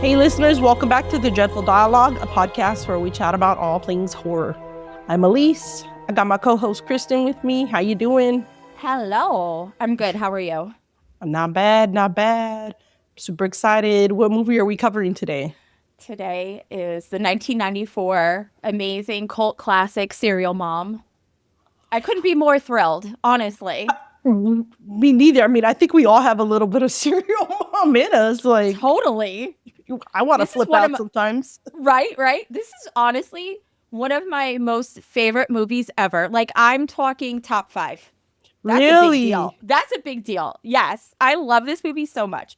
Hey listeners, welcome back to The Dreadful Dialogue, a podcast where we chat about all things horror. I'm Elise. I got my co-host Kristen with me. How you doing? Hello. I'm good. How are you? I'm not bad. Super excited. What movie are we covering today? Today is the 1994 amazing cult classic Serial Mom. I couldn't be more thrilled, honestly. Me neither. I mean, I think we all have a little bit of Serial Mom in us. Like, Totally. I want to flip out sometimes. Right. This is honestly one of my most favorite movies ever. Like, I'm talking top 5. That's Really? a big deal. That's a big deal. Yes. I love this movie so much.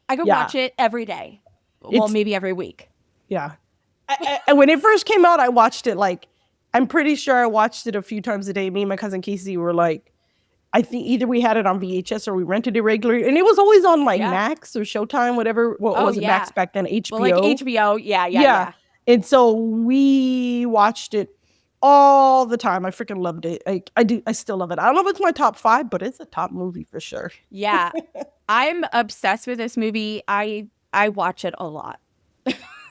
I could watch it every day. Well, maybe every week. Yeah. And when it first came out, I watched it like, I'm pretty sure I watched it a few times a day. Me and my cousin Casey were like, I think either we had it on VHS or we rented it regularly. And it was always on like Max or Showtime, whatever. What was it, Max back then? HBO. Well, like HBO. Yeah. And so we watched it all the time. I freaking loved it. I still love it. I don't know if it's my top 5, but it's a top movie for sure. Yeah. I'm obsessed with this movie. I watch it a lot.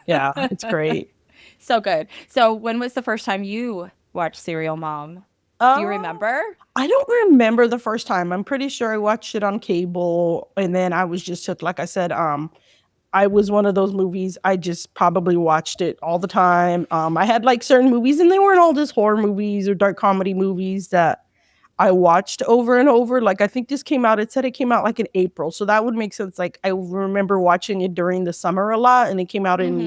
Yeah, it's great. So good. So when was the first time you watched Serial Mom? Do you remember? I don't remember the first time. I'm pretty sure I watched it on cable, and then I was just hooked. Like I said, I was one of those movies. I just probably watched it all the time. I had like certain movies, and they weren't all just horror movies or dark comedy movies that I watched over and over. Like I think this came out. It said it came out like in April, so that would make sense. Like I remember watching it during the summer a lot, and it came out in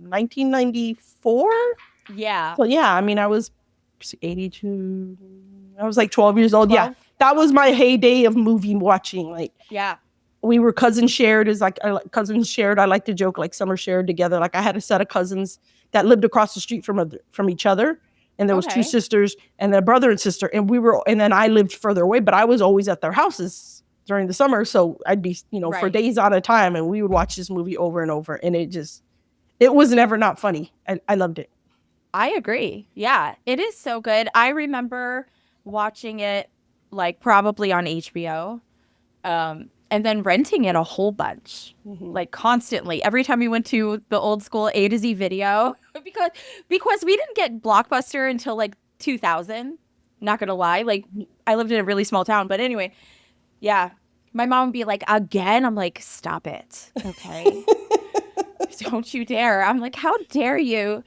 1994. Yeah. So yeah, I mean, I was 82. I was like 12 years old. 12? Yeah, that was my heyday of movie watching. Like, yeah, we were cousins shared. Is like cousins shared. I like to joke like summer shared together. Like I had a set of cousins that lived across the street from each other, and there was 2 sisters and their brother and sister, and then I lived further away, but I was always at their houses during the summer, so I'd be for days on a time, and we would watch this movie over and over, and it was never not funny. I loved it. I agree. Yeah, it is so good. I remember watching it like probably on HBO, and then renting it a whole bunch, like constantly. Every time we went to the old school A to Z video, because we didn't get Blockbuster until like 2000. Not gonna lie, like I lived in a really small town, but anyway, yeah. My mom would be like, again? I'm like, stop it, okay? Don't you dare. I'm like, how dare you?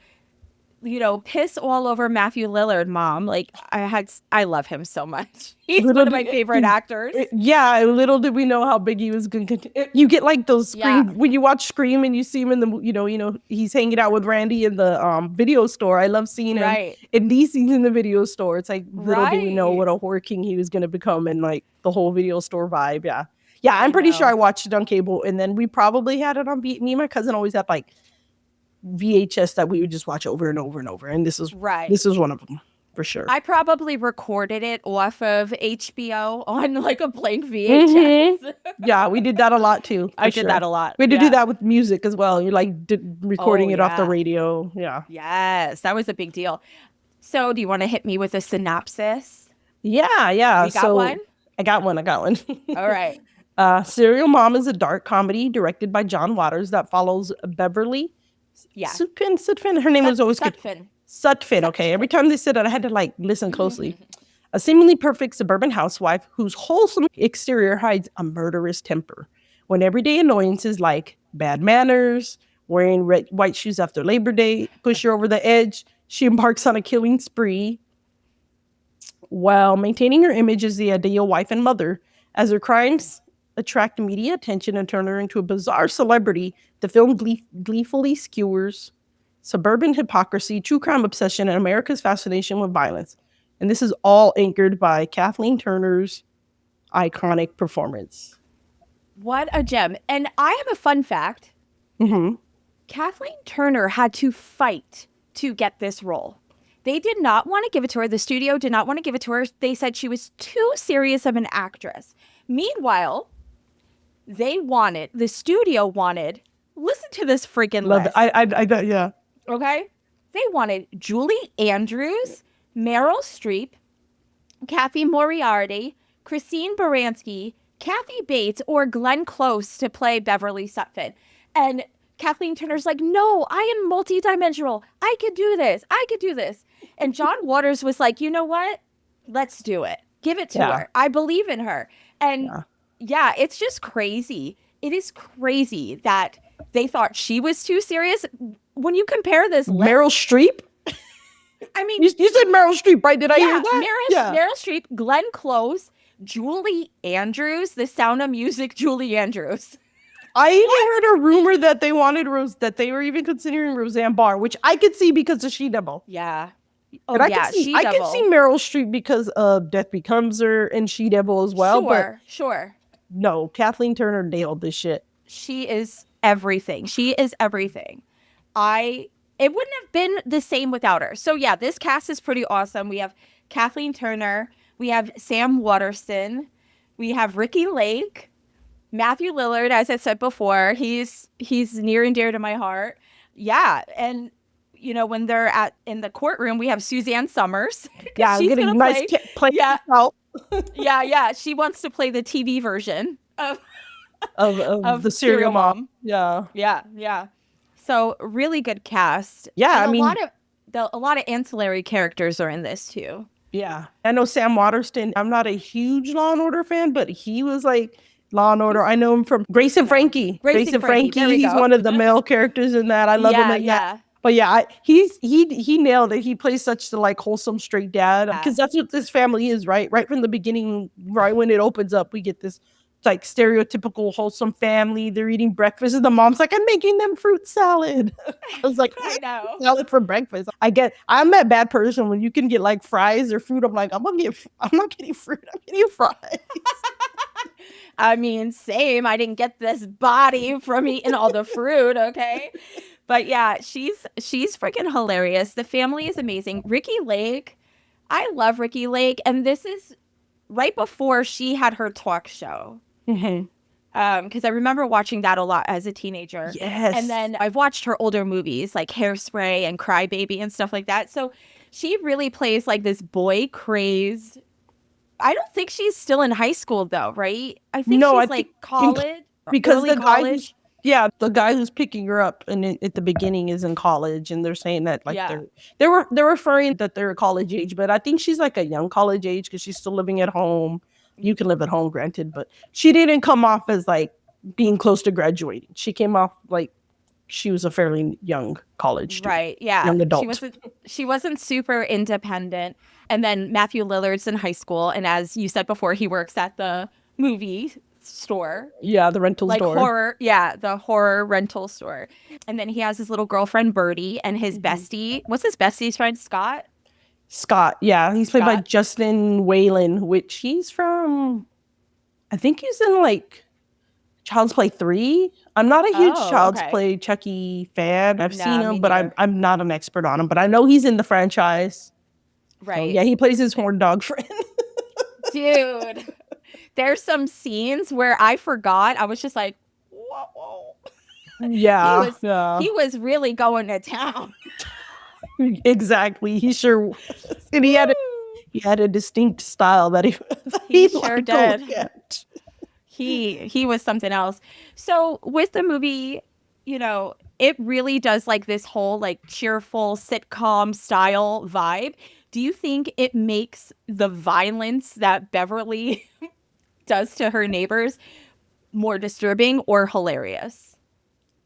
Piss all over Matthew Lillard, Mom. Like, I love him so much. He's one of my favorite actors. Yeah, little did we know how big he was going to. You get like those Scream when you watch Scream and you see him in the, he's hanging out with Randy in the video store. I love seeing him in these scenes in the video store. It's like little did we know what a horror king he was going to become, and like the whole video store vibe. Yeah. I'm pretty sure I watched it on cable, and then we probably had it on me and my cousin always had like VHS that we would just watch over and over and over, and this is one of them for sure. I probably recorded it off of HBO on like a blank VHS. Yeah, we did that a lot too. I did that a lot. We had to do that with music as well. You're like recording it off the radio. Yeah. Yes, that was a big deal. So, do you want to hit me with a synopsis? Yeah. You got one? I got one. All right. Serial Mom is a dark comedy directed by John Waters that follows Beverly Sutphin. Her name was always Sutphin. Okay. Every time they said it, I had to like listen closely. A seemingly perfect suburban housewife whose wholesome exterior hides a murderous temper. When everyday annoyances like bad manners, wearing white shoes after Labor Day push her over the edge, she embarks on a killing spree while maintaining her image as the ideal wife and mother. As her crimes attract media attention and turn her into a bizarre celebrity, the film gleefully skewers suburban hypocrisy, true crime obsession, and America's fascination with violence. And this is all anchored by Kathleen Turner's iconic performance. What a gem. And I have a fun fact. Kathleen Turner had to fight to get this role. They did not want to give it to her. The studio did not want to give it to her. They said she was too serious of an actress. Meanwhile, the studio wanted, listen to this freaking list. Love it. Yeah. Okay? They wanted Julie Andrews, Meryl Streep, Kathy Moriarty, Christine Baranski, Kathy Bates, or Glenn Close to play Beverly Sutphin. And Kathleen Turner's like, no, I am multidimensional. I could do this. I could do this. And John Waters was like, you know what? Let's do it. Give it to her. I believe in her. And yeah, it's just crazy. It is crazy that they thought she was too serious. When you compare this, Meryl Streep. I mean, you said Meryl Streep, right? Did I hear that? Meryl Streep, Glenn Close, Julie Andrews, The Sound of Music, Julie Andrews. I even heard a rumor that they wanted that they were even considering Roseanne Barr, which I could see because of She-Devil. Yeah. Oh, I could see Meryl Streep because of Death Becomes Her and She-Devil as well. Sure. No, Kathleen Turner nailed this shit. She is everything. She is everything. It wouldn't have been the same without her. So yeah, this cast is pretty awesome. We have Kathleen Turner. We have Sam Waterston. We have Ricky Lake. Matthew Lillard, as I said before, he's near and dear to my heart. Yeah, and you know when they're in the courtroom, we have Suzanne Summers. Yeah, she's getting nice play. Yeah, yeah. She wants to play the TV version of the Serial Mom. Yeah. So really good cast. Yeah, and I mean, a lot of ancillary characters are in this too. Yeah, I know Sam Waterston. I'm not a huge Law and Order fan, but he was like Law and Order. I know him from Grace and Frankie. Grace and Frankie. He's one of the male characters in that. I love him in that. But yeah, he nailed it. He plays such the like wholesome straight dad because that's what this family is, right? Right from the beginning, right when it opens up, we get this like stereotypical wholesome family. They're eating breakfast, and the mom's like, "I'm making them fruit salad." I was like, "I know salad for breakfast." I'm that bad person when you can get like fries or fruit. I'm like, I'm not getting fruit. I'm getting fries. I mean, same. I didn't get this body from eating all the fruit, okay? But yeah, she's freaking hilarious. The family is amazing. Ricky Lake, I love Ricky Lake, and this is right before she had her talk show. Mm-hmm. Because I remember watching that a lot as a teenager. Yes. And then I've watched her older movies like Hairspray and Cry Baby and stuff like that. So she really plays like this boy crazed. I don't think she's still in high school though, right? I think she's like college. Because the college. Yeah, the guy who's picking her up at the beginning is in college, and they're saying that like they're referring that they're college age, but I think she's like a young college age because she's still living at home. You can live at home, granted, but she didn't come off as like being close to graduating. She came off like she was a fairly young college student, right? Yeah, young adult. She wasn't super independent. And then Matthew Lillard's in high school, and as you said before, he works at the movie store. Yeah, the rental store. Horror. Yeah, the horror rental store. And then he has his little girlfriend Birdie and his bestie. What's his bestie's friend? Scott, yeah. He's played by Justin Whalen, which he's from, I think he's in like Child's Play 3. I'm not a huge Child's Play Chucky fan. I've seen him, but I'm not an expert on him. But I know he's in the franchise. Right. So, yeah, he plays his horn dog friend. Dude. There's some scenes where I forgot. I was just like, whoa. Yeah. He was really going to town. Exactly. He sure was. And he had a distinct style that he sure did. He was something else. So with the movie, you know, it really does like this whole like cheerful sitcom style vibe. Do you think it makes the violence that Beverly does to her neighbors more disturbing or hilarious?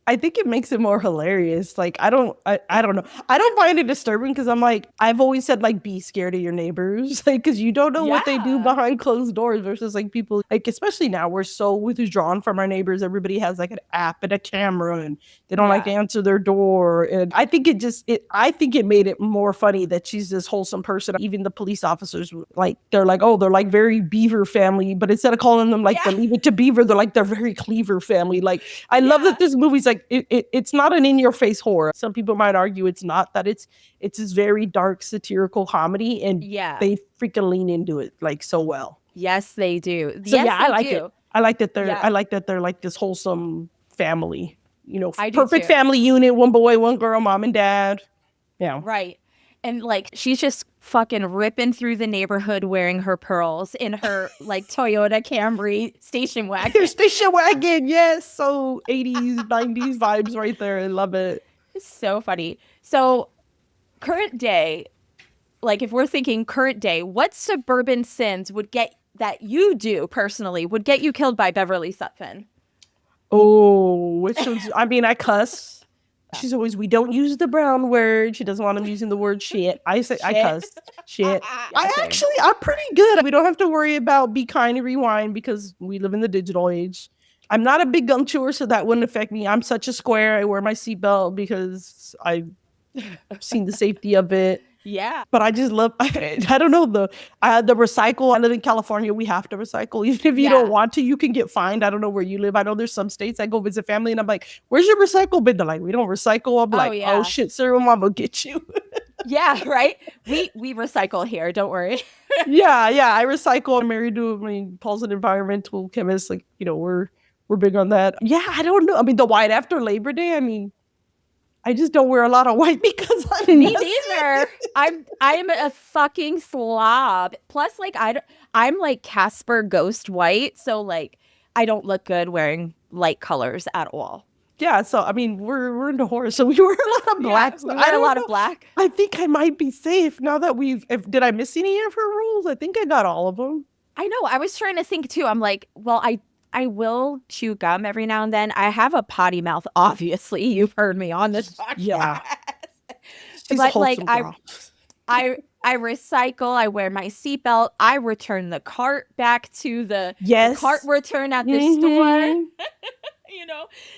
I think it makes it more hilarious. Like, I don't know. I don't find it disturbing because I'm like, I've always said like, be scared of your neighbors. Like, because you don't know what they do behind closed doors versus like people, like, especially now we're so withdrawn from our neighbors. Everybody has like an app and a camera and they don't like to answer their door. And I think it made it more funny that she's this wholesome person. Even the police officers, like, they're like very Beaver family, but instead of calling them like the Leave It to Beaver, they're like, they're very Cleaver family. Like, I love that this movie's like, it's not an in-your-face horror. Some people might argue it's not, that it's this very dark satirical comedy, and they freaking lean into it like so well. Yes, they do. So I like it. I like that they're like this wholesome family. You know, perfect family unit, one boy, one girl, mom and dad. Yeah. Right. And like she's just fucking ripping through the neighborhood wearing her pearls in her like Toyota Camry station wagon. Station wagon, yes. So 80s, 90s vibes right there. I love it. It's so funny. So current day, like if we're thinking current day, what suburban sins would get that you do personally would get you killed by Beverly Sutphin? Oh, which one's, I mean, I cuss. She's always, we don't use the brown word. She doesn't want them using the word shit. I say, I cuss. Shit. I'm pretty good. We don't have to worry about be kind and rewind because we live in the digital age. I'm not a big gum chewer, so that wouldn't affect me. I'm such a square. I wear my seatbelt because I've seen the safety of it. Yeah. But I just love, I don't know, the recycle. I live in California. We have to recycle. Even if you don't want to, you can get fined. I don't know where you live. I know there's some states I go visit family and I'm like, where's your recycle bin? They're like, we don't recycle. I'm like, oh shit, sir, mom will get you. Yeah, right? We recycle here. Don't worry. yeah. I recycle. I'm married to, Paul's an environmental chemist. Like, we're big on that. Yeah, I don't know. I mean, the white after Labor Day, I just don't wear a lot of white because I'm me neither. I'm a fucking slob. Plus, like I'm like Casper Ghost White, so like I don't look good wearing light colors at all. Yeah, so I mean we're into horror, so we wear a lot of black. Yeah, we wear a lot of black. I think I might be safe now that did I miss any of her rules? I think I got all of them. I know. I was trying to think too. I'm like, well, I will chew gum every now and then. I have a potty mouth, obviously. You've heard me on this podcast. Yeah. But like I recycle, I wear my seatbelt, I return the cart back to the cart return at the store.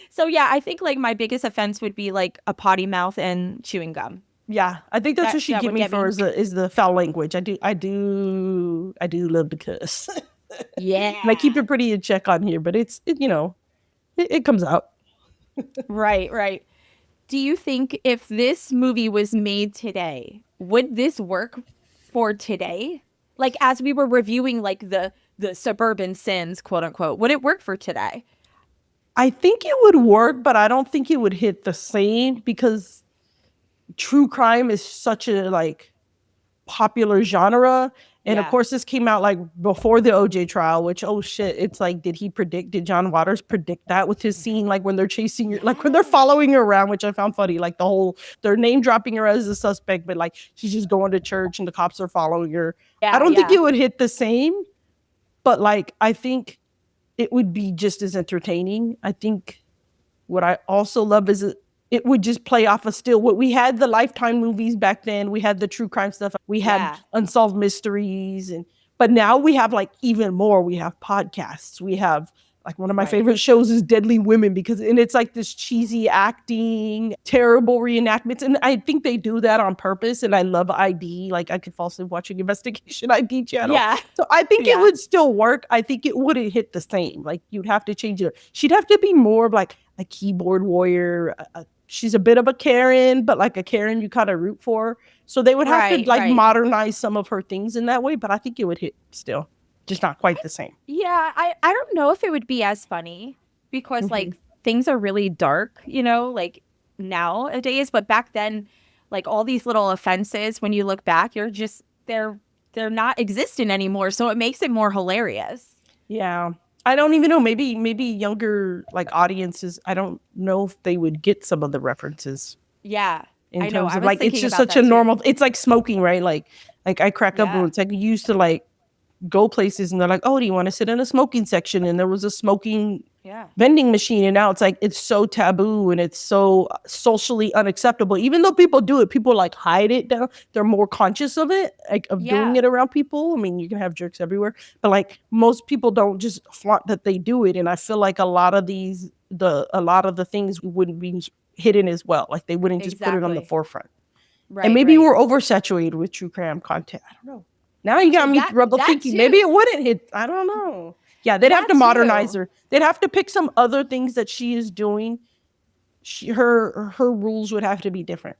So yeah, I think like my biggest offense would be like a potty mouth and chewing gum. Yeah, I think that's what she get me for is the foul language. I do love to cuss. Yeah. And I keep it pretty in check on here, but it comes out. Right. Do you think if this movie was made today, would this work for today? Like as we were reviewing like the suburban sins, quote unquote, would it work for today? I think it would work, but I don't think it would hit the same because true crime is such a like popular genre. And of course, this came out like before the OJ trial, which, oh shit, it's like, did John Waters predict that with his scene? Like when they're chasing, like when they're following her around, which I found funny, like they're name dropping her as a suspect, but like she's just going to church and the cops are following her. I don't think it would hit the same, but like, I think it would be just as entertaining. I think what I also love is it would just play off of still what we had the Lifetime movies back then. We had the true crime stuff. We had unsolved mysteries. But now we have like even more. We have podcasts. We have like one of my favorite shows is Deadly Women and it's like this cheesy acting, terrible reenactments. And I think they do that on purpose. And I love ID. Like I could fall asleep watching Investigation ID channel. Yeah. So I think it would still work. I think it wouldn't hit the same. Like you'd have to change it. She'd have to be more of like a keyboard warrior, she's a bit of a Karen, but like a Karen you kind of root for. So they would have to modernize some of her things in that way, but I think it would hit still. Just not quite the same. Yeah, I don't know if it would be as funny because like things are really dark, like nowadays. But back then, like all these little offenses, when you look back, you're just they're not existent anymore. So it makes it more hilarious. Yeah. I don't even know. Maybe younger like audiences. I don't know if they would get some of the references. Yeah, in terms of like it's just such a normal. It's like smoking, right? Like I crack up when it's like you used to like go places and they're like, oh, do you want to sit in a smoking section? And there was a smoking vending machine, and now it's like it's so taboo and it's so socially unacceptable. Even though people do it, people like hide it down. They're more conscious of it, like of doing it around people. I mean, you can have jerks everywhere, but like most people don't just flaunt that they do it. And I feel like a lot of the things wouldn't be hidden as well. Like they wouldn't just put it on the forefront. Right, and maybe we're oversaturated with true crime content. I don't know. Now you got me thinking. Maybe it wouldn't hit. I don't know. Yeah, they'd have to modernize her. They'd have to pick some other things that she is doing. Her rules would have to be different.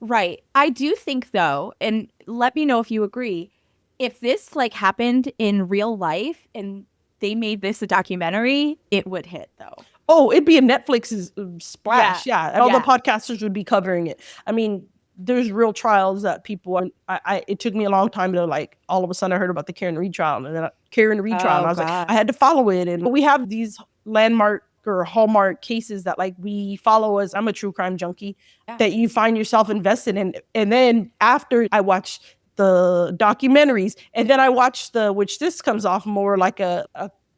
Right. I do think though, and let me know if you agree, if this like happened in real life and they made this a documentary, it would hit though. Oh, it'd be a Netflix's splash. Yeah. And all the podcasters would be covering it. I mean, there's real trials that people, it took me a long time to like, all of a sudden I heard about the Karen Reed trial, and then and I was like, I had to follow it. And we have these landmark or hallmark cases that like we follow as, I'm a true crime junkie, that you find yourself invested in. And then after I watched the documentaries, and then I watched which this comes off more like a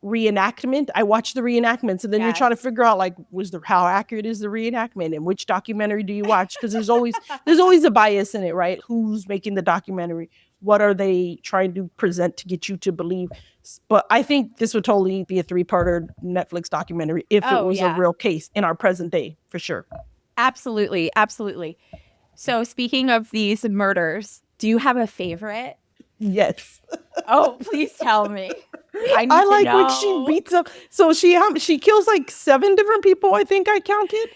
reenactment. I watched the reenactments, and then you're trying to figure out like, how accurate is the reenactment, and which documentary do you watch? Because there's always a bias in it, right? Who's making the documentary? What are they trying to present to get you to believe? But I think this would totally be a 3-parter Netflix documentary if it was a real case in our present day, for sure. Absolutely. Absolutely. So speaking of these murders, do you have a favorite? Yes. Oh, please tell me. I like when she beats up. So she kills like 7 different people, I think I counted.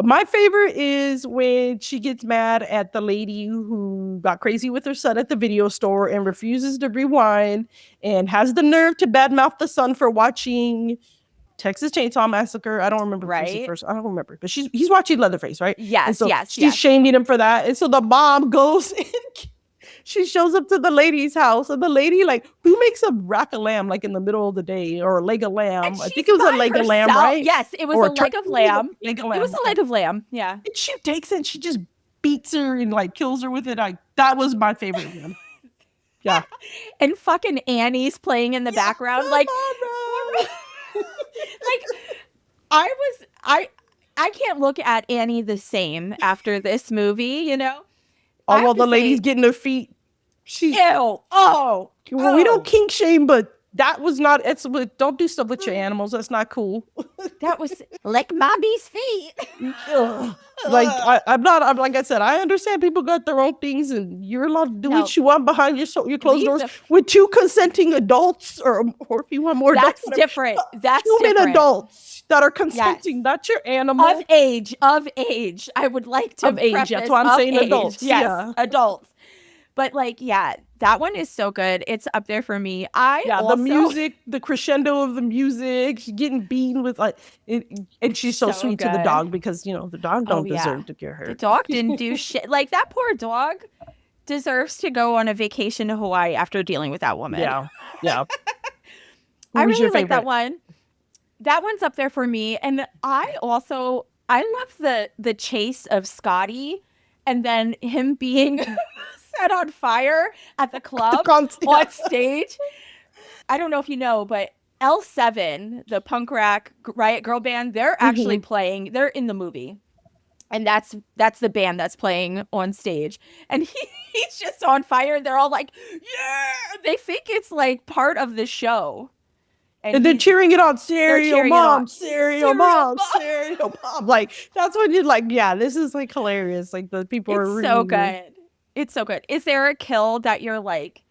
My favorite is when she gets mad at the lady who got crazy with her son at the video store and refuses to rewind and has the nerve to badmouth the son for watching Texas Chainsaw Massacre. I don't remember. Right. I don't remember. But he's watching Leatherface, right? Yes, so she's shaming him for that. And so the mom goes and she shows up to the lady's house, and the lady, like, who makes a rack of lamb like in the middle of the day, or a leg of lamb? I think it was a leg of lamb, right? Yes, it was a leg of lamb. It was a leg of lamb. Yeah. And she takes it and she just beats her and like kills her with it. That was my favorite one. Yeah. And fucking Annie's playing in the background. Like, I can't look at Annie the same after this movie, you know? Oh, well, the lady's getting her feet. Ew. Oh. Well, we don't kink shame, but that was not, don't do stuff with your animals. That's not cool. That was like mommy's feet. Like, I'm like I said, I understand people got their own things, and you're allowed to do what you want behind your closed doors with 2 consenting adults, or if you want more adults. That's different. That's human adults that are consenting, not your animal. Of age. I would like to preface, that's why I'm saying adults. Yes, adults. But like, that one is so good. It's up there for me. The music, the crescendo of the music, she's getting beaten with like, and she's so sweet to the dog, because the dog don't deserve to get hurt. The dog didn't do shit. Like, that poor dog deserves to go on a vacation to Hawaii after dealing with that woman. Yeah. I really like that one. That one's up there for me. And I love the chase of Scotty, and then him being set on fire at the club on stage. I don't know if you know, but L7, the punk rock riot girl band, they're actually playing. They're in the movie, and that's the band that's playing on stage. And he's just on fire. They're all like, yeah! They think it's like part of the show. And then cheering it on, stereo mom, stereo mom, stereo mom. Like, that's when you're like, this is like hilarious. Like, the people are really so good. It's so good. Is there a kill that you're like,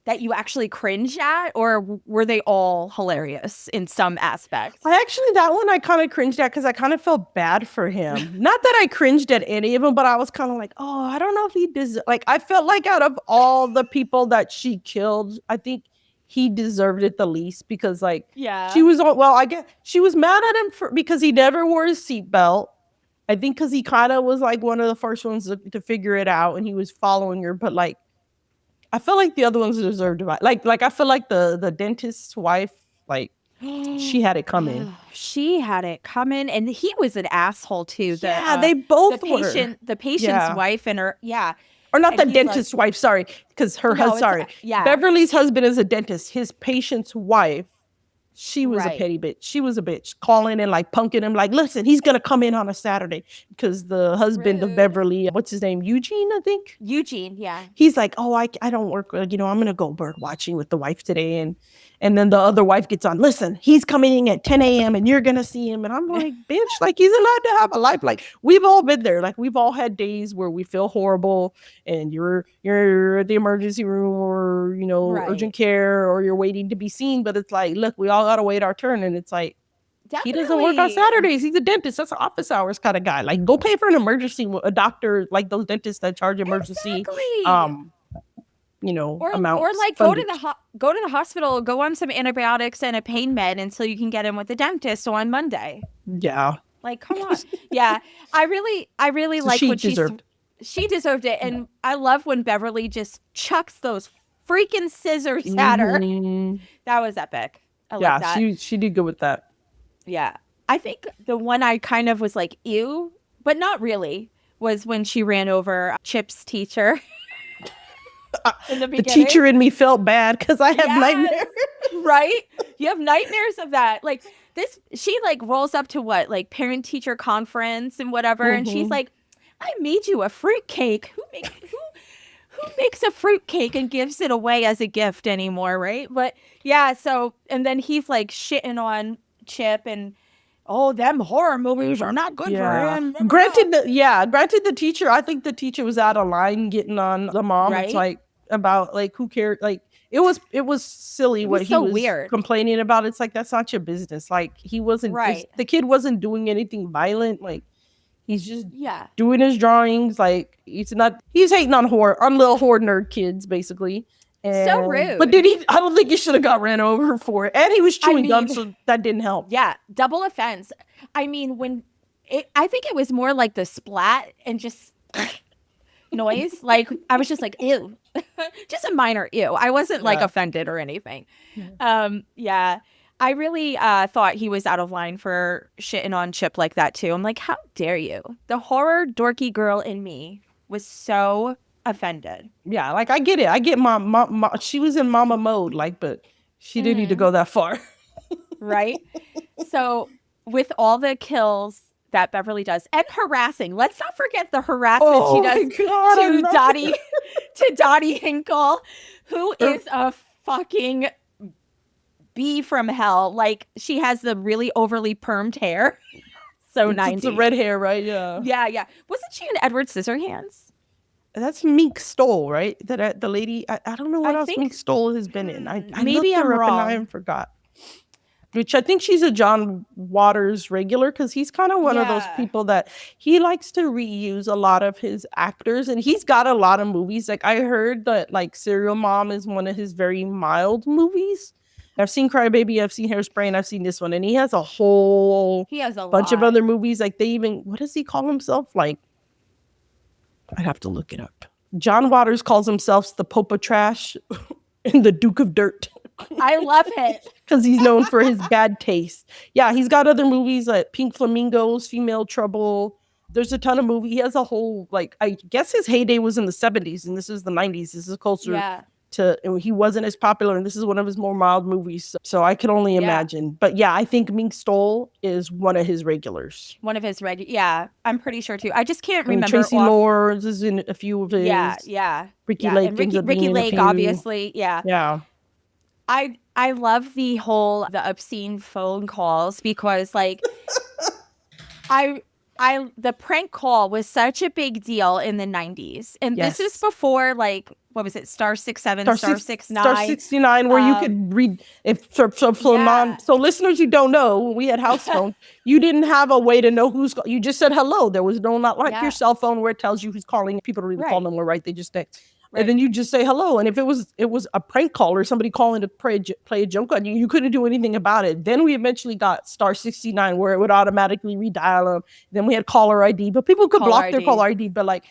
that you actually cringe at, or were they all hilarious in some aspects? That one I kind of cringed at, because I kind of felt bad for him. Not that I cringed at any of them, but I was kind of like, oh, I don't know if he deserves. Like, I felt like out of all the people that she killed, I think he deserved it the least, because like, she was I guess she was mad at him because he never wore his seatbelt. I think because he kind of was like one of the first ones to figure it out, and he was following her. But like, I feel like the other ones deserved it. Like I feel like the dentist's wife, like, she had it coming. She had it coming, and he was an asshole too. They both were. The patient's wife and her, or not the dentist's wife. Sorry, because her husband. Beverly's husband is a dentist. His patient's wife, she was a petty bitch. She was a bitch, calling and like punking him, like, listen, he's gonna come in on a Saturday, because the husband of Beverly, what's his name, Eugene, I think. He's like, oh, I don't work. I'm gonna go bird watching with the wife today, and then the other wife gets on. Listen, he's coming in at 10 a.m. and you're gonna see him. And I'm like, bitch, like, he's allowed to have a life. Like, we've all been there. Like, we've all had days where we feel horrible, and you're at the emergency room, or urgent care, or you're waiting to be seen. But it's like, look, we all gotta wait our turn. And it's like, he doesn't work on Saturdays. He's a dentist. That's an office hours kind of guy. Like, go pay for an emergency. A doctor, like those dentists that charge emergency. Amount, or like go to the hospital, go on some antibiotics and a pain med until you can get in with the dentist on Monday. Yeah. Like, come on. I really so like she what deserved. She deserved it. And I love when Beverly just chucks those freaking scissors at her. That was epic. I like that. She did good with that. Yeah. I think the one I kind of was like, ew, but not really, was when she ran over Chip's teacher. In the beginning. The teacher in me felt bad because I have nightmares. Right? You have nightmares of that. Like this, she like rolls up to what? Like parent teacher conference and whatever. And she's like, I made you a fruitcake. Who makes a fruitcake and gives it away as a gift anymore, right? But yeah, so, and then he's like shitting on Chip and, oh, them horror movies are not good for him. Granted, the teacher, I think the teacher was out of line getting on the mom. Right? It's like, about like, who cared? Like, it was silly what he was weird. Complaining about. It's like, that's not your business. Like, he wasn't, the kid wasn't doing anything violent. Like, he's just doing his drawings. Like, he's hating on little horror nerd kids, basically. And, so rude. But I don't think he should have got ran over for it. And he was chewing gum, so that didn't help. Yeah, double offense. I mean, I think it was more like the splat and just noise. Like, I was just like, ew. Just a minor ew. I wasn't like offended or anything. Yeah. I really thought he was out of line for shitting on Chip like that too. I'm like, how dare you? The horror dorky girl in me was so offended. Yeah, like I get it. I get mom. She was in mama mode, like, but she didn't need to go that far. Right? So with all the kills that Beverly does and harassing, let's not forget the harassment she does to Dottie Hinkle, who is a fucking bee from hell. Like, she has the really overly permed hair. So 90s. It's the red hair, right? Yeah. Yeah. Wasn't she in Edward Scissorhands? That's Mink Stole, right? That the lady. I don't know what else Mink Stole has been in. I maybe I'm wrong. And I forgot. Which I think she's a John Waters regular, because he's kind of one of those people that he likes to reuse a lot of his actors, and he's got a lot of movies. Like, I heard that like Serial Mom is one of his very mild movies. I've seen Cry Baby, I've seen Hairspray, and I've seen this one, and he has a bunch of other movies. Like, what does he call himself? Like, I'd have to look it up. John Waters calls himself the Pope of Trash and the Duke of Dirt. I love it. Because he's known for his bad taste. Yeah, he's got other movies like Pink Flamingos, Female Trouble. There's a ton of movies. He has a whole, like, I guess his heyday was in the 70s, and this is the 90s. This is closer to, he wasn't as popular, and this is one of his more mild movies. So I can only imagine. But yeah, I think Mink Stole is one of his regulars. Yeah, I'm pretty sure too. I just can't remember. Tracy Lords is in a few of his. Yeah. Ricky Lake. And Ricky Lake, obviously. Yeah. Yeah. I love the obscene phone calls, because like the prank call was such a big deal in the 90s. And this is before, like, what was it? Star 67, Star 69. Star 69, where you could read so listeners who don't know, when we had house phones, you didn't have a way to know you just said hello. There was not like your cell phone where it tells you who's calling. People don't even call them, right? They just text. Right. And then you just say hello. And if it was a prank call or somebody calling to play a joke on you, you couldn't do anything about it. Then we eventually got Star 69, where it would automatically redial them. Then we had caller ID, but people could block their caller ID. But like,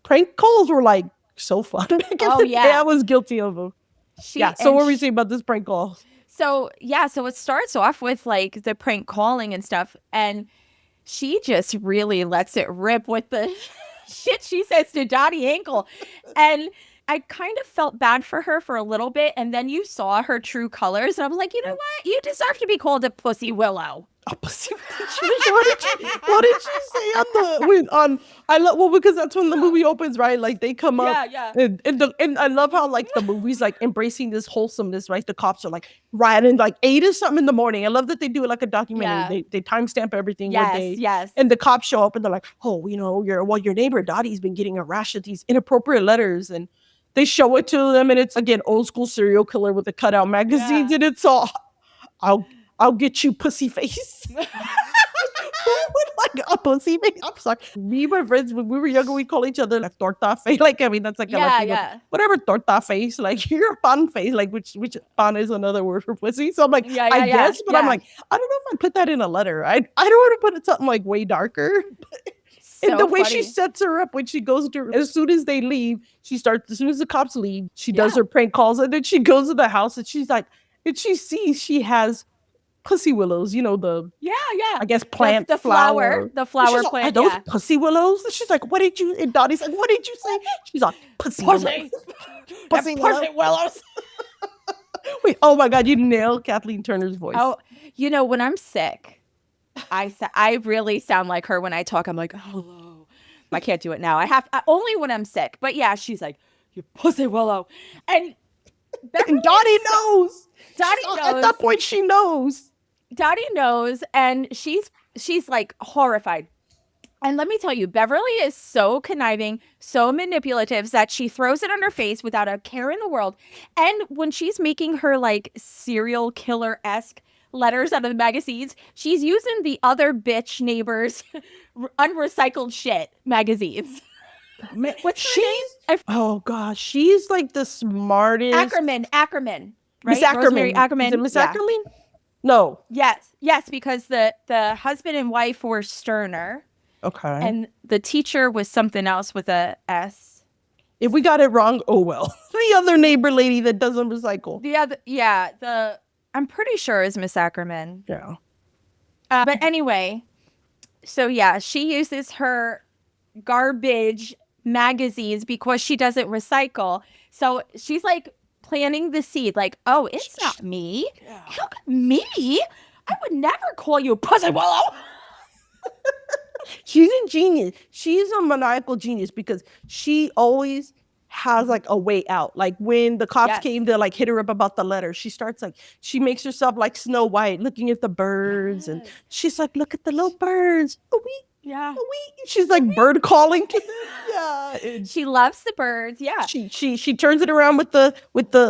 prank calls were like so fun. I was guilty of them. So what were we saying about this prank call? So it starts off with like the prank calling and stuff, and she just really lets it rip with the shit she says to Dottie Hinkle. And I kind of felt bad for her for a little bit, and then you saw her true colors, and I was like, you know what? You deserve to be called a Pussy Willow. A pussy. What did she say because that's when the movie opens, right? Like, they come up, and I love how like the movie's like embracing this wholesomeness, right? The cops are like riding like 8 or something in the morning. I love that they do it like a documentary. They timestamp everything. Yes. And the cops show up, and they're like, oh, your neighbor Dottie's been getting a rash of these inappropriate letters, and they show it to them, and it's again old school serial killer with the cutout magazines, and it's all, I'll get you, pussy face. Who would like a pussy face? I'm sorry. Me and my friends, when we were younger, we call each other like torta face. Like, I mean, that's like whatever, torta face. Like, you're a pan face. Like, which pan is another word for pussy. So I'm like, I guess, but I'm like, I don't know if I put that in a letter. I don't want to put it something like way darker. And the way funny. she sets her up when she goes to, as soon as they leave, as soon as the cops leave, she does her prank calls, and then she goes to the house and she's like, and she sees she has pussy willows, I guess plant the flower. The flower Like, plant. are those pussy willows? And she's like, what did you, and Dottie's like, what did you say? She's like, pussy willows. Pussy willows. Wait, oh my God, you nailed Kathleen Turner's voice. Oh, when I'm sick, I really sound like her when I talk. I'm like, hello. I can't do it now. Only when I'm sick. But yeah, she's like, you pussy willow. And Dottie knows. Dottie knows. At that point, she knows. Dottie knows, and she's like horrified. And let me tell you, Beverly is so conniving, so manipulative that she throws it on her face without a care in the world. And when she's making her like serial killer-esque letters out of the magazines, she's using the other bitch neighbors' unrecycled shit magazines. What's her name? Oh gosh, she's like the smartest. Ackerman, right? Miss Ackerman. Rosemary Ackerman. Is it Miss Ackerman? No. Yes, because the husband and wife were Sterner. Okay. And the teacher was something else with a S. If we got it wrong, oh well. The other neighbor lady that doesn't recycle. I'm pretty sure is Miss Ackerman. Yeah. But anyway, so yeah, she uses her garbage magazines because she doesn't recycle. So she's like planting the seed, like, oh, it's not me. Yeah. Look at me. I would never call you pussy willow. She's a genius. She's a maniacal genius because she always has like a way out. Like when the cops came to like hit her up about the letter, she makes herself like Snow White looking at the birds, and she's like, look at the little birds. She's like bird calling to them. Yeah. She loves the birds. Yeah. She turns it around with the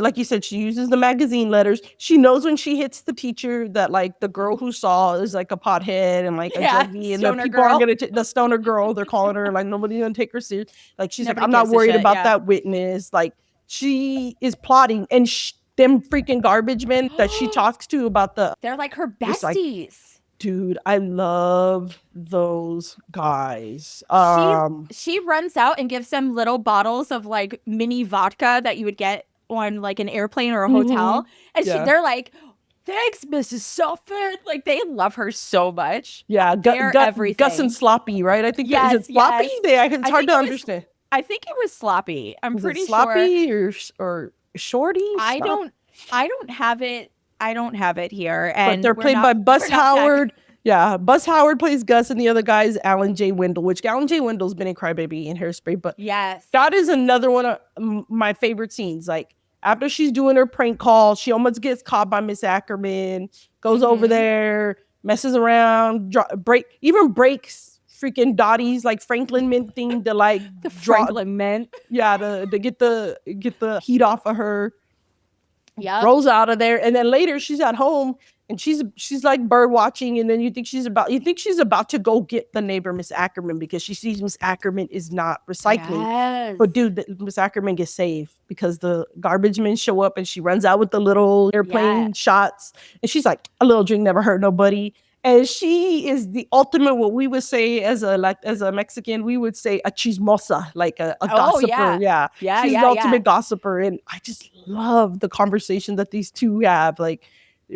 like you said, she uses the magazine letters. She knows when she hits the teacher that like the girl who saw is like a pothead and like a junkie, and the people aren't gonna the stoner girl, they're calling her, like nobody's gonna take her serious. Like she's like, I'm not worried about that witness. Like she is plotting, and them freaking garbage men that she talks to about they're like her besties. Dude, I love those guys. She runs out and gives them little bottles of like mini vodka that you would get on like an airplane or a hotel. And they're like, thanks, Mrs. Sutphin. Like they love her so much. Yeah, everything. Gus and Sloppy, right? I think is it Sloppy? It's hard to understand. I think it was Sloppy. I'm pretty Sloppy or Shorty? I don't have it. I don't have it here. And but they're played by Buzz Howard. Yeah, Buzz Howard plays Gus, and the other guy is Alan J. Wendell, which Alan J. Wendell's been in Crybaby and Hairspray. But that is another one of my favorite scenes. Like after she's doing her prank call, she almost gets caught by Miss Ackerman, goes over there, messes around, breaks freaking Dottie's like Franklin mint thing to like the Franklin mint. Yeah, to get the heat off of her. Yeah, rolls out of there, and then later she's at home and she's like bird watching, and then you think she's about to go get the neighbor Miss Ackerman because she sees Miss Ackerman is not recycling. Yes. But dude, Miss Ackerman gets saved because the garbage men show up, and she runs out with the little airplane shots, and she's like, a little drink never hurt nobody. And she is the ultimate, what we would say as a Mexican, we would say a chismosa, like a gossiper. Yeah. She's the ultimate gossiper. And I just love the conversation that these two have. Like,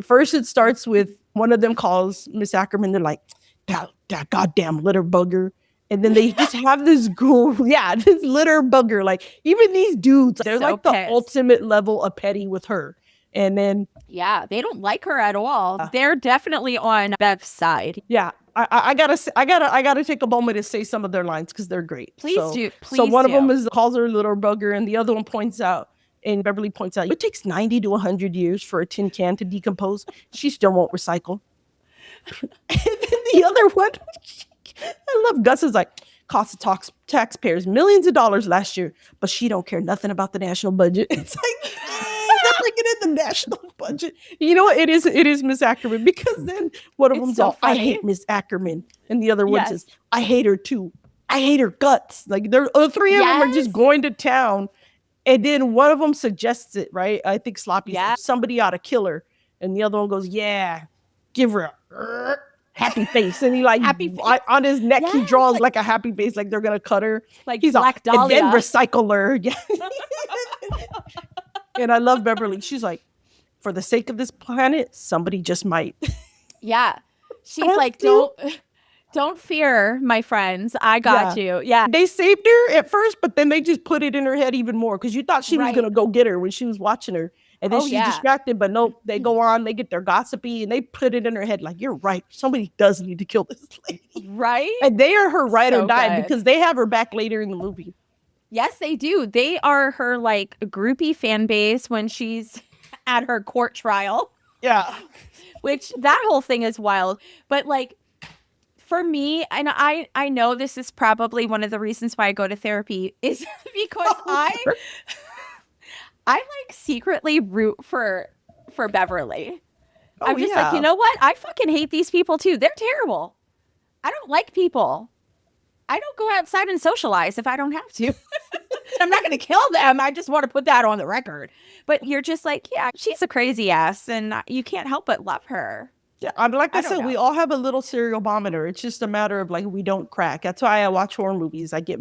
first it starts with one of them calls Miss Ackerman. They're like, that goddamn litter bugger. And then they just have this this litter bugger. Like, even these dudes, they're so like pissed. The ultimate level of petty with her. And then they don't like her at all. They're definitely on Bev's side. Yeah, I gotta take a moment to say some of their lines because they're great. Please do. So one of them calls her a little bugger, and the other one points out, and Beverly points out, it takes 90 to 100 years for a tin can to decompose. She still won't recycle. And then the other one, I love Gus is like, cost of taxpayers millions of dollars last year, but she don't care nothing about the national budget. It's like. Bringing in the national budget. You know what? It is Miss Ackerman, because then one of them's I hate Miss Ackerman, and the other one says, I hate her too. I hate her guts. Like the three of them are just going to town, and then one of them suggests it, right? I think Sloppy said, somebody ought to kill her, and the other one goes, yeah, give her a happy face. And he like, on his neck, he draws like a happy face, like they're going to cut her. Like he's Black Dahlia. And then recycle her. Yeah. And I love Beverly. She's like, for the sake of this planet, somebody just might. Yeah. She's like, don't fear, my friends. I got you. Yeah. They saved her at first, but then they just put it in her head even more because you thought she was going to go get her when she was watching her. And then she's distracted, but nope, they go on, they get their gossipy, and they put it in her head like, you're right. Somebody does need to kill this lady. Right? And they are her ride or die because they have her back later in the movie. Yes, they do. They are her like groupie fan base when she's at her court trial. Yeah. Which that whole thing is wild. But like, for me, and I know this is probably one of the reasons why I go to therapy is because I like secretly root for Beverly. I'm just like, you know what? I fucking hate these people too. They're terrible. I don't like people. I don't go outside and socialize if I don't have to. I'm not going to kill them. I just want to put that on the record. But you're just like, yeah, she's a crazy ass and you can't help but love her. Yeah, like I said, we all have a little serial barometer. It's just a matter of like we don't crack. That's why I watch horror movies. I get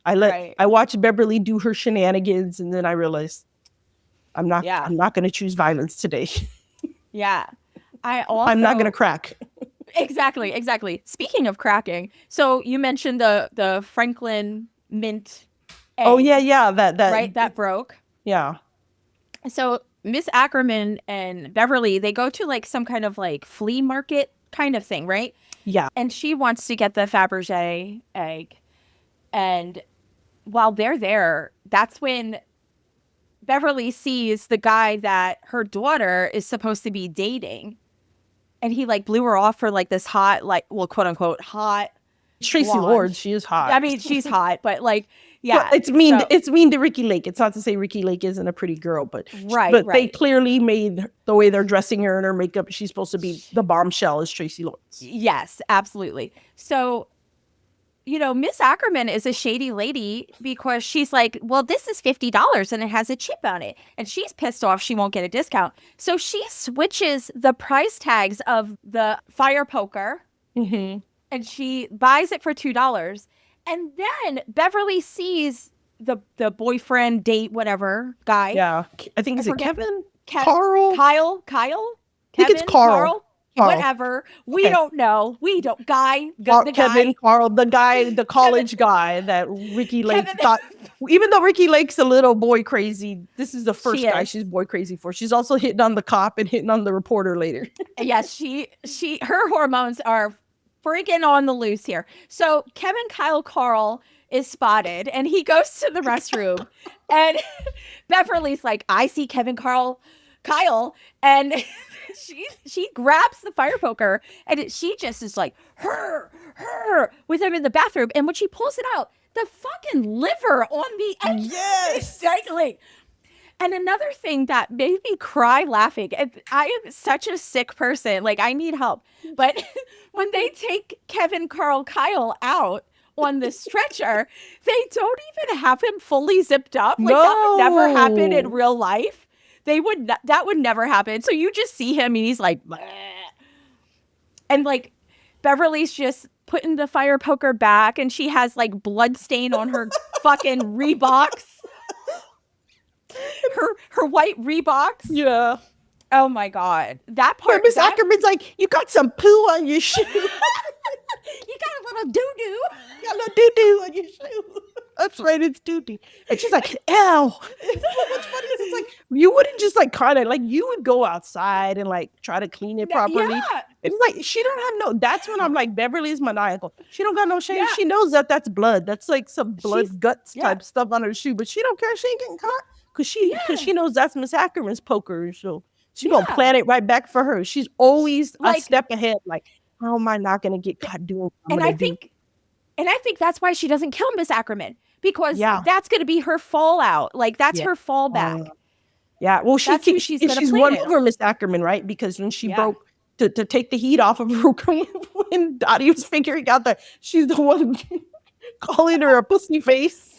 I watch Beverly do her shenanigans, and then I realize I'm not going to choose violence today. Yeah, I'm not going to crack. Exactly. Speaking of cracking, so you mentioned the Franklin mint egg. Oh yeah, that broke. Yeah. So Miss Ackerman and Beverly, they go to like some kind of like flea market kind of thing, right? Yeah. And she wants to get the Fabergé egg. And while they're there, that's when Beverly sees the guy that her daughter is supposed to be dating. And he like blew her off for like this hot, like, well, quote unquote, hot. Tracy Lord, she is hot. I mean, she's hot, but like, yeah. But it's mean to Ricki Lake. It's not to say Ricki Lake isn't a pretty girl, but they clearly made the way they're dressing her and her makeup, she's supposed to be the bombshell as Tracy Lords. Yes, absolutely. So, you know, Miss Ackerman is a shady lady because she's like, well, this is $50 and it has a chip on it. And she's pissed off she won't get a discount. So she switches the price tags of the fire poker. Mm-hmm. And she buys it for $2. And then Beverly sees the boyfriend, date, whatever guy. Yeah. I think is it Kevin? Carl? Kyle? I think it's Carl. Whatever. We don't know. Guy. Kevin, Carl, the guy, the college guy that Ricki Lake thought, even though Ricki Lake's a little boy crazy, this is the first guy she's boy crazy for. She's also hitting on the cop and hitting on the reporter later. Yes, her hormones are freaking on the loose here. So Kevin, Kyle, Carl is spotted and he goes to the restroom and Beverly's like, I see Kevin, Kyle, and she grabs the fire poker and she just is like her with him in the bathroom, and when she pulls it out, the fucking liver on the end. Yes. Exactly. And another thing that made me cry laughing, and I am such a sick person, like I need help, but when they take Kevin, Carl, Kyle out on the stretcher, they don't even have him fully zipped up. Like that would never happen in real life. That would never happen. So you just see him and he's like, bleh. And like Beverly's just putting the fire poker back and she has like blood stain on her fucking Reeboks. Her white Reeboks. Yeah. Oh my God. That part. Miss Ackerman's like, you got some poo on your shoe. You got a little doo-doo. You got a little doo-doo on your shoe. That's right, it's doo-doo. And she's like, ew. What's funny is it's like, you wouldn't just like kind of like, you would go outside and like try to clean it properly. Yeah. It's like, she don't have that's when I'm like, Beverly's maniacal. She don't got no shame. Yeah. She knows that's blood. That's like some blood guts type stuff on her shoe, but she don't care. She ain't getting caught because she knows that's Miss Ackerman's poker. So she gonna plan it right back for her. She's always like, a step ahead. Like, how am I not gonna get caught doing? And I think that's why she doesn't kill Miss Ackerman, because that's gonna be her fallout. Like that's her fallback. Well, she's won over Miss Ackerman, right? Because when she broke to take the heat off of her, when Dottie was figuring out that she's the one calling her a pussy face.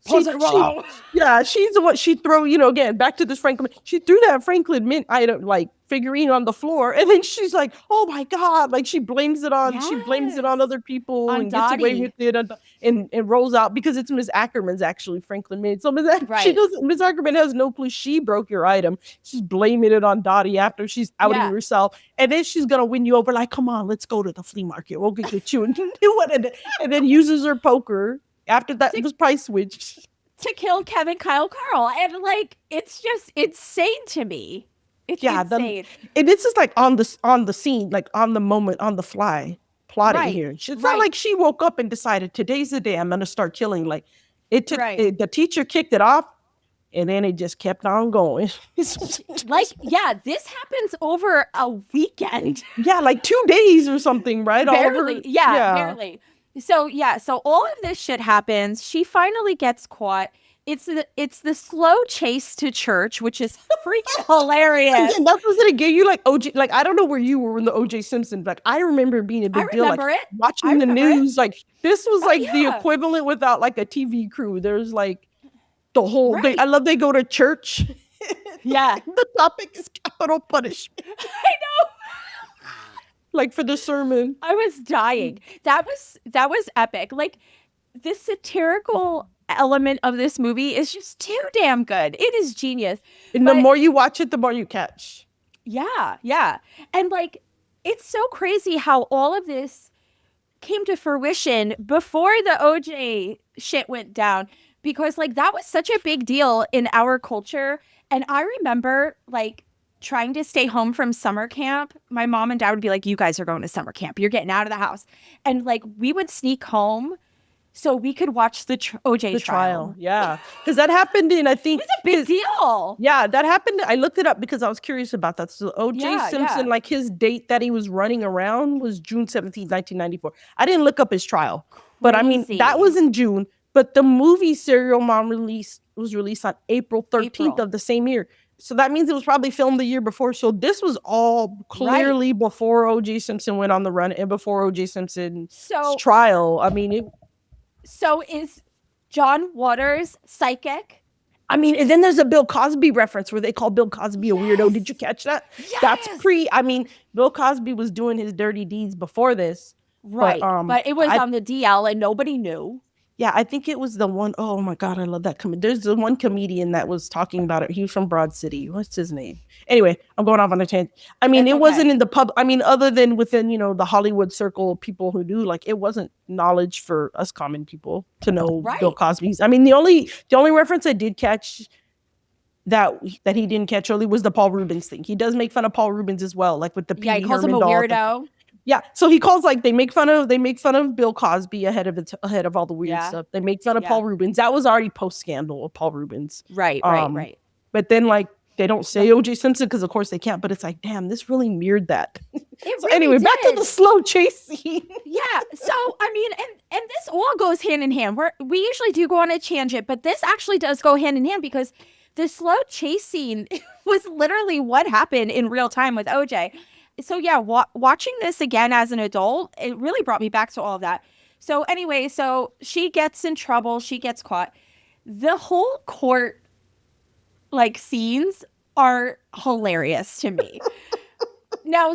She's the one, she throw, again, back to this Franklin, she threw that Franklin Mint item, like, figurine on the floor, and then she's like, oh my God, like, she blames it on other people on and Dottie. gets away with it and rolls out, because it's Miss Ackerman's actually Franklin Mint. So Miss Ackerman has no clue she broke your item. She's blaming it on Dottie after she's outing herself, and then she's gonna win you over, like, come on, let's go to the flea market, we'll get you and do it, and then uses her poker after that was price switched to kill Kevin, Kyle, Carl. And like, it's just insane to me. It's insane. And it's just like on the scene, like on the moment, on the fly, plotting here. It's not like she woke up and decided today's the day I'm gonna start killing. Like, it took the teacher kicked it off, and then it just kept on going. Like, this happens over a weekend. Yeah, like 2 days or something, right? Barely. Barely. So all of this shit happens. She finally gets caught. It's the slow chase to church, which is freaking hilarious. And that's what it gave you, like, OJ. Like, I don't know where you were when the OJ Simpson. Like, I remember being a big deal. Like, watching the news. Like, this was like the equivalent without like a TV crew. There's like the whole thing. I love they go to church. Yeah. The topic is capital punishment. I know. Like, for the sermon. I was dying. That was epic. Like, the satirical element of this movie is just too damn good. It is genius. And the more you watch it, the more you catch. Yeah. And like, it's so crazy how all of this came to fruition before the OJ shit went down, because like, that was such a big deal in our culture. And I remember like trying to stay home from summer camp. My mom and dad would be like, you guys are going to summer camp. You're getting out of the house. And like, we would sneak home so we could watch the OJ trial. Yeah. Because that happened in, I think. It was a big deal. Yeah, that happened. I looked it up because I was curious about that. So OJ Simpson, like, his date that he was running around was June 17th, 1994. I didn't look up his trial. But I mean, that was in June. But the movie Serial Mom was released on April 13th of the same year. So that means it was probably filmed the year before. So this was all clearly before O.J. Simpson went on the run and before O.J. Simpson's trial. I mean, so is John Waters psychic? I mean, and then there's a Bill Cosby reference where they call Bill Cosby a weirdo. Did you catch that? Yes. That's I mean, Bill Cosby was doing his dirty deeds before this. Right. But it was on the DL and nobody knew. Yeah, I think it was the one, oh my God, I love that there's the one comedian that was talking about it. He was from Broad City. What's his name? Anyway, I'm going off on a tangent. I mean, it wasn't in the pub. I mean, other than within, the Hollywood circle of people who knew, like, it wasn't knowledge for us common people to know Bill Cosby's. I mean, the only reference I did catch that he didn't catch early was the Paul Rubens thing. He does make fun of Paul Rubens as well, like with the he calls him a weirdo. Yeah, so he calls, like, they make fun of Bill Cosby ahead of all the weird stuff. They make fun of Paul Rubens. That was already post scandal of Paul Rubens. Right. But then, like, they don't say O.J. Simpson because of course they can't. But it's like, damn, this really mirrored that. Anyway, back to the slow chase scene. Yeah. So I mean, and this all goes hand in hand. We usually do go on a tangent, but this actually does go hand in hand because the slow chase scene was literally what happened in real time with OJ. So yeah, watching this again as an adult, it really brought me back to all of that. So anyway, so she gets in trouble. She gets caught. The whole court, like, scenes are hilarious to me. Now,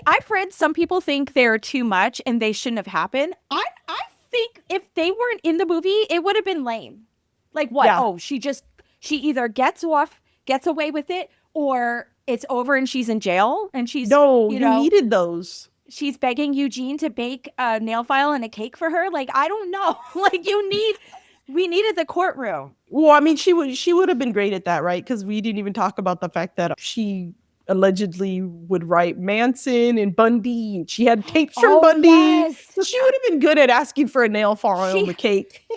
I've read some people think they're too much and they shouldn't have happened. I think if they weren't in the movie, it would have been lame. Like, what? Yeah. Oh, she either gets away with it, or it's over and she's in jail and she's you needed those. She's begging Eugene to bake a nail file and a cake for her. Like, I don't know. Like, we needed the courtroom. Well, I mean, she would have been great at that, right? Because we didn't even talk about the fact that she allegedly would write Manson and Bundy, and she had tapes from Bundy. Yes. So she would have been good at asking for a nail file and a cake.